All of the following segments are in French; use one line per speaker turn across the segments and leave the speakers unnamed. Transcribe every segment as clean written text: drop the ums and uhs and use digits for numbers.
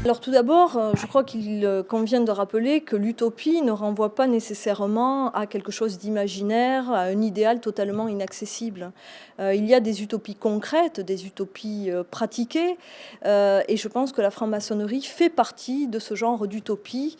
Alors tout d'abord, je crois qu'il convient de rappeler que l'utopie ne renvoie pas nécessairement à quelque chose d'imaginaire, à un idéal totalement inaccessible. Il y a des utopies concrètes, des utopies pratiquées, et je pense que la franc-maçonnerie fait partie de ce genre d'utopie,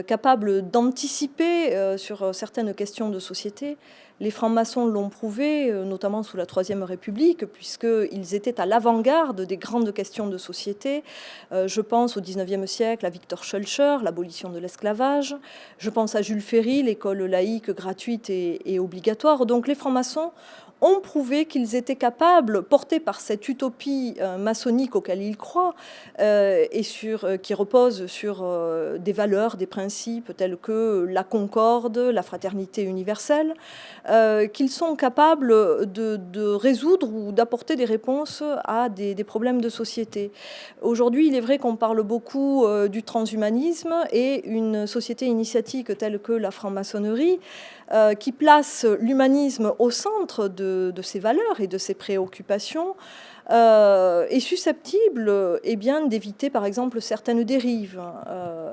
capable d'anticiper sur certaines questions de société. Les francs-maçons l'ont prouvé, notamment sous la Troisième République, puisqu'ils étaient à l'avant-garde des grandes questions de société. Je pense au XIXe siècle à Victor Schœlcher, l'abolition de l'esclavage. Je pense à Jules Ferry, l'école laïque gratuite et obligatoire. Donc les francs-maçons ont prouvé qu'ils étaient capables, portés par cette utopie maçonnique auquel ils croient, qui repose sur des valeurs, des principes tels que la concorde, la fraternité universelle, qu'ils sont capables de résoudre ou d'apporter des réponses à des problèmes de société. Aujourd'hui, il est vrai qu'on parle beaucoup du transhumanisme, et une société initiatique telle que la franc-maçonnerie, qui place l'humanisme au centre de ses valeurs et de ses préoccupations, est susceptible d'éviter par exemple certaines dérives,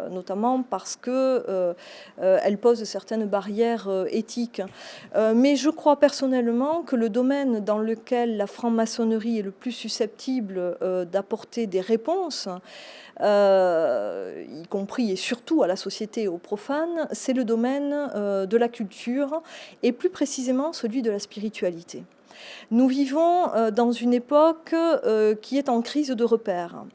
notamment parce qu'elle pose certaines barrières éthiques. Mais je crois personnellement que le domaine dans lequel la franc-maçonnerie est le plus susceptible d'apporter des réponses, y compris et surtout à la société et aux profanes, c'est le domaine de la culture, et plus précisément celui de la spiritualité. Nous vivons dans une époque qui est en crise de repères,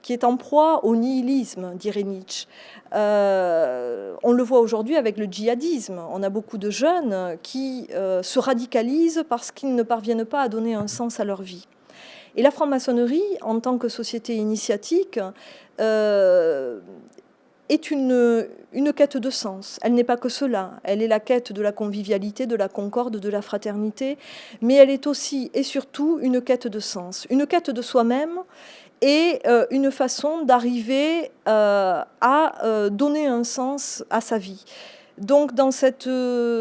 qui est en proie au nihilisme, dirait Nietzsche. On le voit aujourd'hui avec le djihadisme. On a beaucoup de jeunes qui se radicalisent parce qu'ils ne parviennent pas à donner un sens à leur vie. Et la franc-maçonnerie, en tant que société initiatique, est une quête de sens. Elle n'est pas que cela. Elle est la quête de la convivialité, de la concorde, de la fraternité, mais elle est aussi et surtout une quête de sens, une quête de soi-même, et une façon d'arriver à donner un sens à sa vie. Donc dans cette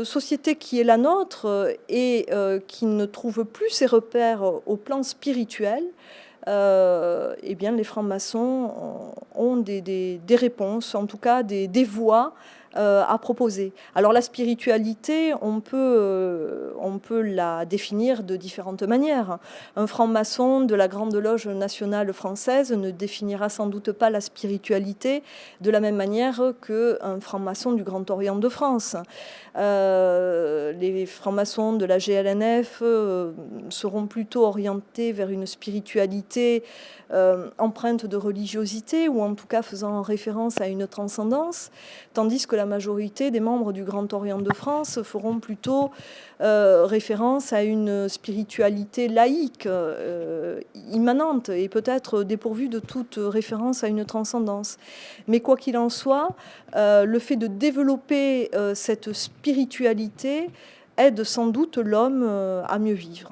société qui est la nôtre et qui ne trouve plus ses repères au plan spirituel, les francs-maçons ont des réponses, en tout cas des voies à proposer. Alors la spiritualité, on peut la définir de différentes manières. Un franc-maçon de la Grande Loge nationale française ne définira sans doute pas la spiritualité de la même manière qu'un franc-maçon du Grand Orient de France. Les francs-maçons de la GLNF seront plutôt orientés vers une spiritualité empreinte de religiosité, ou en tout cas faisant référence à une transcendance, tandis que la majorité des membres du Grand Orient de France feront plutôt référence à une spiritualité laïque, immanente, et peut-être dépourvue de toute référence à une transcendance. Mais quoi qu'il en soit, le fait de développer cette spiritualité aide sans doute l'homme à mieux vivre.